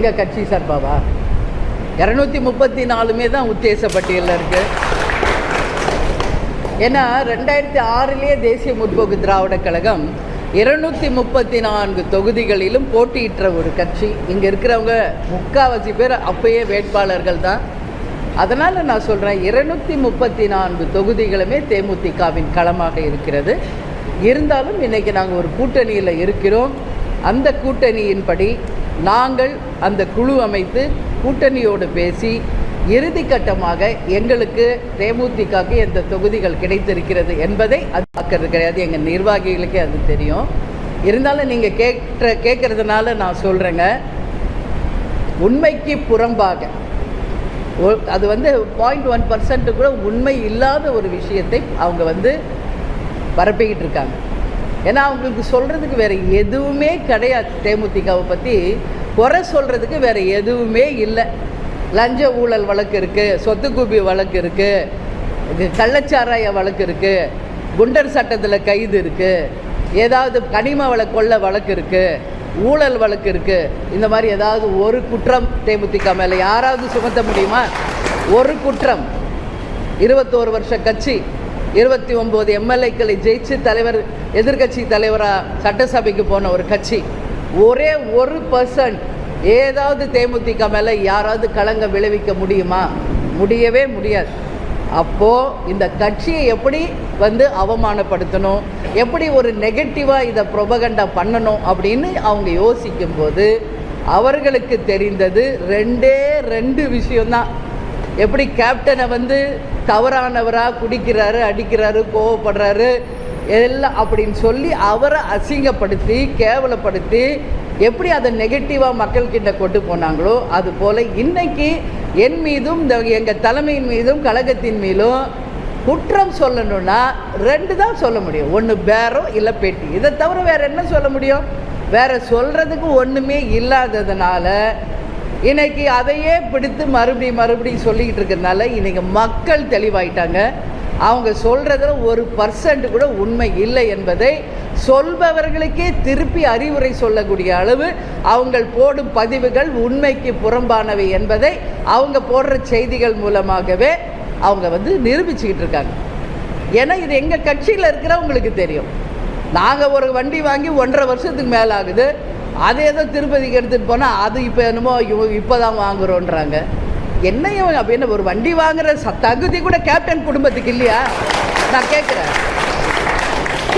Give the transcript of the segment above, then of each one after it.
எங்கள் கட்சி சார்பாவா? 234 தான் உத்தேச பட்டியலில் இருக்குது. ஏன்னா 2006 தேசிய முற்போக்கு திராவிட கழகம் 234 தொகுதிகளிலும் போட்டியிட்ட ஒரு கட்சி. இங்கே இருக்கிறவங்க முக்கால்வாசி பேர் அப்பயே வேட்பாளர்கள் தான். அதனால் நான் சொல்கிறேன், 234 தொகுதிகளுமே தேமுதிகவின் களமாக இருக்கிறது. இருந்தாலும் இன்றைக்கி நாங்கள் ஒரு கூட்டணியில் இருக்கிறோம். அந்த கூட்டணியின்படி நாங்கள் அந்த குழு அமைத்து கூட்டணியோடு பேசி இறுதிக்கட்டமாக எங்களுக்கு தேமுதிகவுக்கு எந்த தொகுதிகள் கிடைத்திருக்கிறது என்பதை அது பார்க்கறது கிடையாது. எங்கள் நிர்வாகிகளுக்கே அது தெரியும். இருந்தாலும் நீங்கள் கேட்குறதுனால நான் சொல்கிறேங்க, உண்மைக்கு புறம்பாக அது 0.1% கூட உண்மை இல்லாத ஒரு விஷயத்தை அவங்க பரப்பிக்கிட்டு இருக்காங்க. ஏன்னா அவங்களுக்கு சொல்கிறதுக்கு வேறு எதுவுமே கிடையாது. தேமுதிகவை பற்றி குறை சொல்கிறதுக்கு வேறு எதுவுமே இல்லை. லஞ்ச ஊழல் வழக்கு இருக்குது, சொத்து குபி வழக்கு இருக்குது, கள்ளச்சாராய வழக்கு இருக்குது, குண்டர் சட்டத்தில் கைது இருக்குது, ஏதாவது கனிம கொள்ள வழக்கு இருக்குது, ஊழல் வழக்கு இருக்குது. இந்த மாதிரி ஏதாவது ஒரு குற்றம் தேமுதிக மேலே யாராவது சுமத்த முடியுமா? ஒரு குற்றம். 21 வருஷ கட்சி, 29 எம்எல்ஏக்களை ஜெயிச்சு எதிர்கட்சி தலைவராக சட்டசபைக்கு போன ஒரு கட்சி, ஒரே 1% ஏதாவது தேமுதிக மேலே யாராவது களங்க விளைவிக்க முடியுமா? முடியவே முடியாது. அப்போது இந்த கட்சியை எப்படி அவமானப்படுத்தணும், எப்படி ஒரு நெகட்டிவாக இதை ப்ரொபகண்டா பண்ணணும் அப்படின்னு அவங்க யோசிக்கும்போது அவர்களுக்கு தெரிந்தது 2 விஷயம்தான். எப்படி கேப்டனை தவறானவராக குடிக்கிறாரு, அடிக்கிறாரு, கோவப்படுறாரு எல்லாம் அப்படின்னு சொல்லி அவரை அசிங்கப்படுத்தி கேவலப்படுத்தி எப்படி அதை நெகட்டிவாக மக்கள்கிட்ட கொண்டு போனாங்களோ, அதுபோல் இன்றைக்கி என் மீதும் எங்கள் தலைமையின் மீதும் கழகத்தின் மீதும் குற்றம் சொல்லணும்னா 2 தான் சொல்ல முடியும். ஒன்று பேரம், இல்லை பெட்டி. இதை தவிர வேறு என்ன சொல்ல முடியும்? வேறு சொல்கிறதுக்கு ஒன்றுமே இல்லாததுனால இன்றைக்கி அதையே பிடித்து மறுபடியும் சொல்லிக்கிட்டு இருக்கிறதுனால இன்றைக்கி மக்கள் தெளிவாயிட்டாங்க. அவங்க சொல்கிறதுல 1% கூட உண்மை இல்லை என்பதை சொல்பவர்களுக்கே திருப்பி அறிவுரை சொல்லக்கூடிய அளவு அவங்கள் போடும் பதிவுகள் உண்மைக்கு புறம்பானவை என்பதை அவங்க போடுற செய்திகள் மூலமாகவே அவங்க நிரூபிச்சுக்கிட்டு இருக்காங்க. ஏன்னா இது எங்கள் கட்சியில் இருக்கிறவங்களுக்கு தெரியும். நாங்கள் ஒரு வண்டி வாங்கி 1.5 வருஷத்துக்கு மேலே ஆகுது. அது ஏதோ திருப்பதிக்கு எடுத்துகிட்டு போனால் அது இப்போ என்னமோ இப்போ தான் வாங்குகிறோன்றாங்க. என்னையும் அப்படின்னு ஒரு வண்டி வாங்குற தகுதி கூட கேப்டன் குடும்பத்துக்கு இல்லையா? நான் கேட்குறேன்.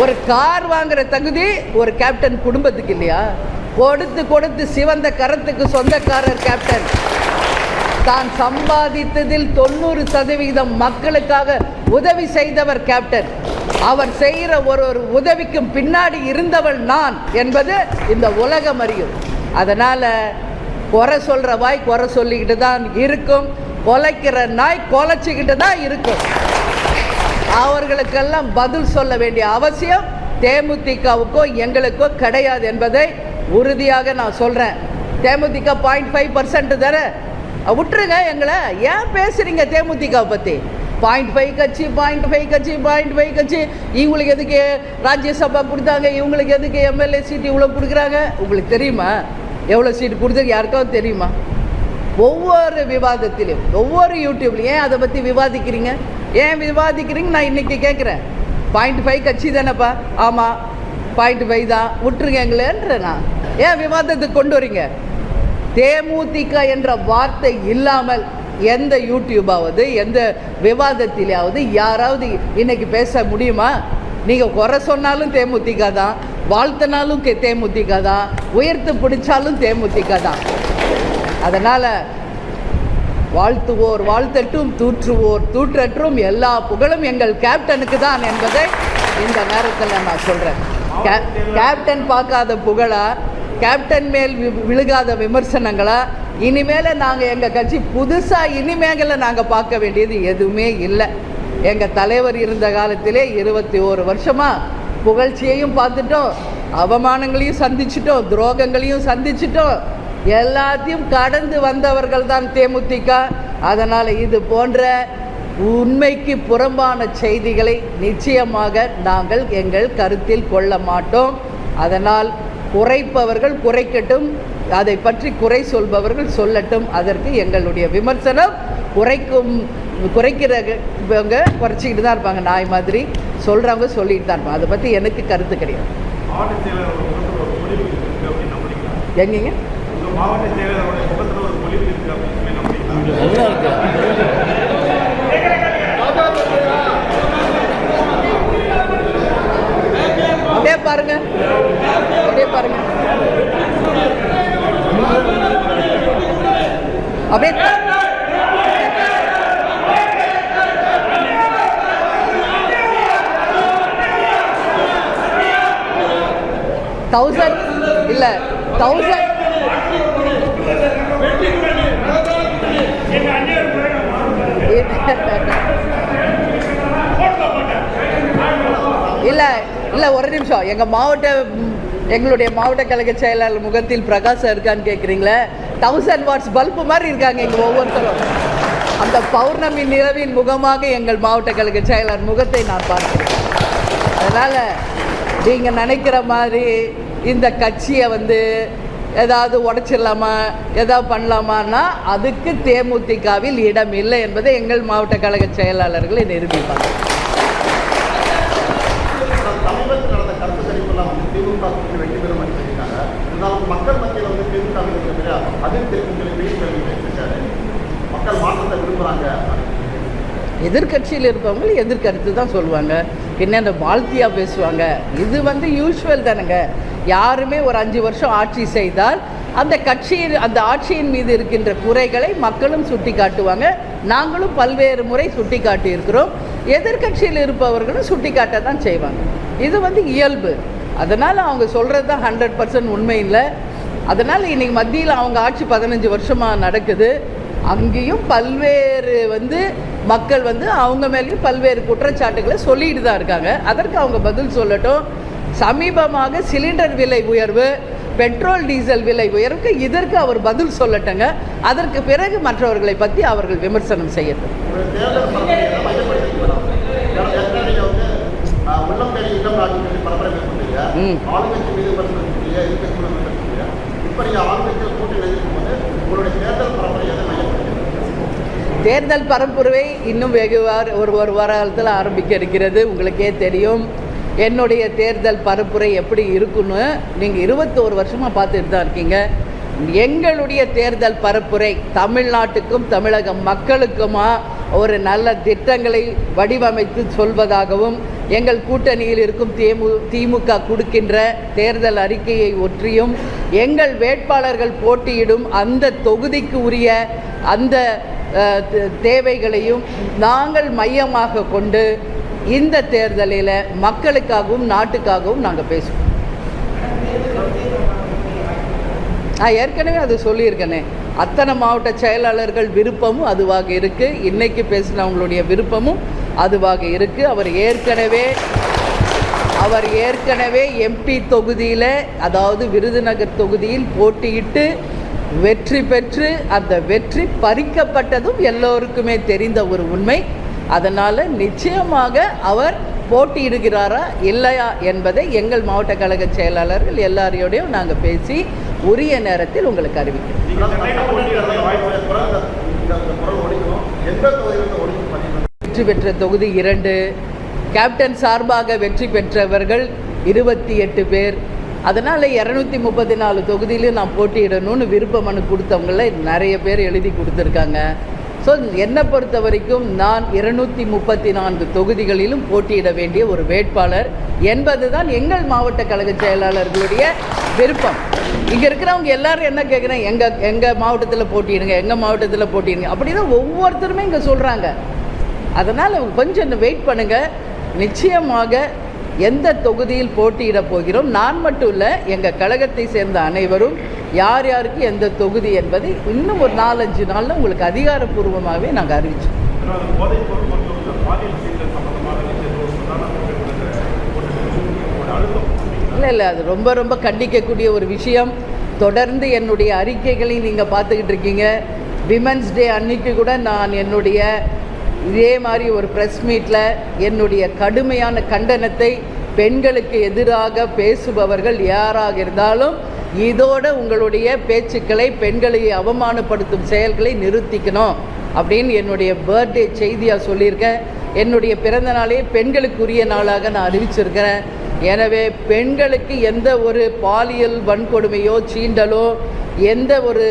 ஒரு கார் வாங்குற தகுதி ஒரு கேப்டன் குடும்பத்துக்கு இல்லையா? கொடுத்து சிவந்த கரத்துக்கு சொந்தக்காரர் கேப்டன். தான் சம்பாதித்ததில் 90% மக்களுக்காக உதவி செய்தவர் கேப்டன். அவர் செய்கிற ஒரு உதவிக்கும் பின்னாடி இருந்தவள் நான் என்பது இந்த உலகம் அறியும். அதனால் குறை சொல்கிற வாய் குறை சொல்லிக்கிட்டு தான் இருக்கும், கொலைக்கிற நாய் கொலைச்சிக்கிட்டு தான் இருக்கும். அவர்களுக்கெல்லாம் பதில் சொல்ல வேண்டிய அவசியம் தேமுதிகவுக்கோ எங்களுக்கோ கிடையாது என்பதை உறுதியாக நான் சொல்கிறேன். தேமுதிக 0.5% தானே, விட்டுருங்க எங்களை. ஏன் பேசுகிறீங்க தேமுதிகவை பற்றி? 0.5 கட்சி, 0.5 கட்சி, 0.5 கட்சி. இவங்களுக்கு எதுக்கு ராஜ்யசபா கொடுத்தாங்க, இவங்களுக்கு எதுக்கு எம்எல்ஏ சீட்டு இவ்வளோ கொடுக்குறாங்க? உங்களுக்கு தெரியுமா எவ்வளோ சீட்டு கொடுத்தது? யாருக்காவது தெரியுமா? ஒவ்வொரு விவாதத்திலையும் ஒவ்வொரு யூடியூப்லையும் ஏன் அதை பற்றி விவாதிக்கிறீங்க? ஏன் விவாதிக்கிறீங்க? நான் இன்றைக்கி கேட்குறேன். 0.5 கட்சி தானேப்பா? ஆமாம் 0.5 தான், விட்டுருங்க எங்களேன்ற. நான் ஏன் விவாதத்துக்கு கொண்டு வரீங்க? தேமுதிக என்ற வார்த்தை இல்லாமல் எந்த யூடியூபாவது எந்த விவாதத்திலாவது யாராவது இன்னைக்கு பேச முடியுமா? நீங்கள் குறை சொன்னாலும் தேமுதிக தான், வாழ்த்தினாலும் தேமுதிக தான், உயர்த்து பிடிச்சாலும் தேமுதிக தான். அதனால் வாழ்த்துவோர் வாழ்த்தட்டும், தூற்றுவோர் தூற்றற்றும், எல்லா புகழும் எங்கள் கேப்டனுக்கு தான் என்பதை இந்த நேரத்தில் நான் சொல்கிறேன். கேப்டன் பார்க்காத புகழா, கேப்டன் மேல் விழுகாத விமர்சனங்களா? இனிமேல் நாங்கள் எங்கள் கட்சி புதுசாக இனிமேல நாங்கள் பார்க்க வேண்டியது எதுவுமே இல்லை. எங்கள் தலைவர் இருந்த காலத்திலே 21 வருஷமாக புகழ்ச்சியையும் பார்த்துட்டோம், அவமானங்களையும் சந்திச்சிட்டோம், துரோகங்களையும் சந்திச்சிட்டோம். எல்லாத்தையும் கடந்து வந்தவர்கள் தான் தேமுதிக. அதனால் இது போன்ற உண்மைக்கு புறம்பான செய்திகளை நிச்சயமாக நாங்கள் எங்கள் கருத்தில் கொள்ள மாட்டோம். அதனால் குறைப்பவர்கள் குறைக்கட்டும், அதை பற்றி குறை சொல்பவர்கள் சொல்லட்டும். அதற்கு எங்களுடைய விமர்சனம் குறைக்கிறவங்க குறைச்சிக்கிட்டு தான் இருப்பாங்க, நாய் மாதிரி சொல்கிறவங்க சொல்லிட்டு தான் இருப்பாங்க. அதை பற்றி எனக்கு கருத்து கிடையாது. எங்கீங்க நல்லா இருக்கு. அப்படியே பாருங்க, அப்படியே பாருங்க, அப்படியே தௌசண்ட் இல்லை 1000 இல்லை இல்லை ஒரு நிமிஷம். எங்களுடைய மாவட்ட கழக செயலாளர் முகத்தில் பிரகாசம் இருக்கான்னு கேட்குறீங்களே, 1000 வாட்ஸ் பல்பு மாதிரி இருக்காங்க இங்கே ஒவ்வொருத்தரும். அந்த பௌர்ணமி நிலவின் முகமாக எங்கள் மாவட்ட கழக செயலாளர் முகத்தை நான் பார்க்கிறேன். அதனால் நீங்கள் நினைக்கிற மாதிரி இந்த கட்சியை ஏதாவது உடைச்சிடலாமா, ஏதாவது பண்ணலாமான்னா அதுக்கு தேமுதிகவில் இடம் இல்லை என்பதை எங்கள் மாவட்ட கழக செயலாளர்களை நிரூபிப்பாங்க. எதிர்கட்சியில் இருப்பவங்க எதிர்கருத்து தான் சொல்லுவாங்க, பின்ன வாழ்த்தியாக பேசுவாங்க. இது யூஸ்வல் தானுங்க. யாருமே ஒரு 5 வருஷம் ஆட்சி செய்தால் அந்த ஆட்சியின் மீது இருக்கின்ற குறைகளை மக்களும் சுட்டி காட்டுவாங்க. நாங்களும் பல்வேறு முறை சுட்டி காட்டியிருக்கிறோம். எதிர்கட்சியில் இருப்பவர்களும் சுட்டி காட்ட தான் செய்வாங்க. இது இயல்பு. அதனால் அவங்க சொல்கிறது தான் 100% உண்மை இல்லை. அதனால் இன்றைக்கி மத்தியில் அவங்க ஆட்சி 15 வருஷமாக நடக்குது. அங்கேயும் பல்வேறு மக்கள் அவங்க மேலேயும் பல்வேறு குற்றச்சாட்டுகளை சொல்லிட்டு தான் இருக்காங்க. அதற்கு அவங்க பதில் சொல்லட்டும். சமீபமாக சிலிண்டர் விலை உயர்வு, பெட்ரோல் டீசல் விலை உயர்வுக்கு இதற்கு அவர் பதில் சொல்லட்டுங்க. அதற்கு பிறகு மற்றவர்களை பற்றி அவர்கள் விமர்சனம் செய்யட்டும். தேர்தல் பரப்புரை இன்னும் ஒரு வாரத்தில் ஆரம்பிக்க இருக்கிறது. உங்களுக்கே தெரியும் என்னுடைய தேர்தல் பரப்புரை எப்படி இருக்குன்னு. நீங்கள் 21 வருஷமாக பார்த்துட்டு தான் இருக்கீங்க. எங்களுடைய தேர்தல் பரப்புரை தமிழ்நாட்டுக்கும் தமிழக மக்களுக்குமா ஒரு நல்ல திட்டங்களை வடிவமைத்து சொல்வதாகவும், எங்கள் கூட்டணியில் இருக்கும் திமுக கொடுக்கின்ற தேர்தல் அறிக்கையை ஒற்றியும், எங்கள் வேட்பாளர்கள் போட்டியிடும் அந்த தொகுதிக்கு உரிய அந்த தேவைகளையும் நாங்கள் மையமாக கொண்டு இந்த தேர்தலில் மக்களுக்காகவும் நாட்டுக்காகவும் நாங்கள் பேசுவோம். ஏற்கனவே அது சொல்லியிருக்கேனே, அத்தனை மாவட்ட செயலாளர்கள் விருப்பமும் அதுவாக இருக்குது. இன்றைக்கி பேசினவங்களுடைய விருப்பமும் அதுவாக இருக்குது. அவர் ஏற்கனவே எம்பி தொகுதியில், அதாவது விருதுநகர் தொகுதியில் போட்டியிட்டு வெற்றி பெற்று அந்த வெற்றி பறிக்கப்பட்டதும் எல்லோருக்குமே தெரிந்த ஒரு உண்மை. அதனால் நிச்சயமாக அவர் போட்டியிடுகிறாரா இல்லையா என்பதை எங்கள் மாவட்ட கழக செயலாளர்கள் எல்லாரையோடையும் நாங்கள் பேசி உரிய நேரத்தில் உங்களுக்கு அறிவிக்கிறோம். வெற்றி பெற்ற தொகுதி 2, கேப்டன் சார்பாக வெற்றி பெற்றவர்கள் 28 பேர். அதனால் 234 தொகுதியிலும் நான் போட்டியிடணும்னு விருப்ப மனு கொடுத்தவங்கள நிறைய பேர் எழுதி கொடுத்துருக்காங்க. ஸோ என்னை பொறுத்த வரைக்கும் நான் 234 தொகுதிகளிலும் போட்டியிட வேண்டிய ஒரு வேட்பாளர் என்பது தான் எங்கள் மாவட்ட கழக செயலாளர்களுடைய விருப்பம். இங்கே இருக்கிறவங்க எல்லோரும் என்ன கேட்குறேன், எங்கள் மாவட்டத்தில் போட்டியிடுங்க அப்படி தான் ஒவ்வொருத்தருமே இங்கே சொல்கிறாங்க. அதனால் கொஞ்சம் வெயிட் பண்ணுங்கள். நிச்சயமாக எந்த தொகுதியில் போட்டியிட போகிறோம், நான் மட்டும் இல்லை, எங்கள் கழகத்தை சேர்ந்த அனைவரும் யார் யாருக்கு எந்த தொகுதி என்பதை இன்னும் ஒரு 4-5 நாளில் உங்களுக்கு அதிகாரப்பூர்வமாகவே நாங்கள் அறிவிச்சோம். இல்லை அது ரொம்ப ரொம்ப கண்டிக்கக்கூடிய ஒரு விஷயம். தொடர்ந்து என்னுடைய அறிக்கைகளை நீங்கள் பார்த்துக்கிட்டு இருக்கீங்க. விமென்ஸ் டே அன்னைக்கு கூட நான் இதே மாதிரி ஒரு ப்ரெஸ் மீட்டில் என்னுடைய கடுமையான கண்டனத்தை பெண்களுக்கு எதிராக பேசுபவர்கள் யாராக இருந்தாலும் இதோட உங்களுடைய பேச்சுக்களை, பெண்களை அவமானப்படுத்தும் செயல்களை நிறுத்திக்கணும் அப்படின்னு என்னுடைய பர்த்டே செய்தியாக சொல்லியிருக்கேன். என்னுடைய பிறந்த நாளே பெண்களுக்குரிய நாளாக நான் அறிவிச்சிருக்கிறேன். எனவே பெண்களுக்கு எந்த ஒரு பாலியல் வன்கொடுமையோ சீண்டலோ எந்த ஒரு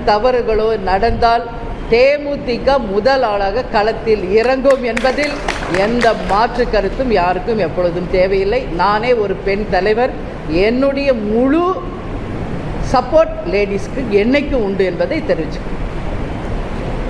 தவறுகளோ நடந்தால் தேமுதிக முதல் ஆளாக களத்தில் இறங்கும் என்பதில் எந்த மாற்று கருத்தும் யாருக்கும் எப்பொழுதும் தேவையில்லை. நானே ஒரு பெண் தலைவர், என்னுடைய முழு சப்போர்ட் லேடிஸ்க்கு என்னைக்கும் உண்டு என்பதை தெரிவிச்சுக்கிறேன்.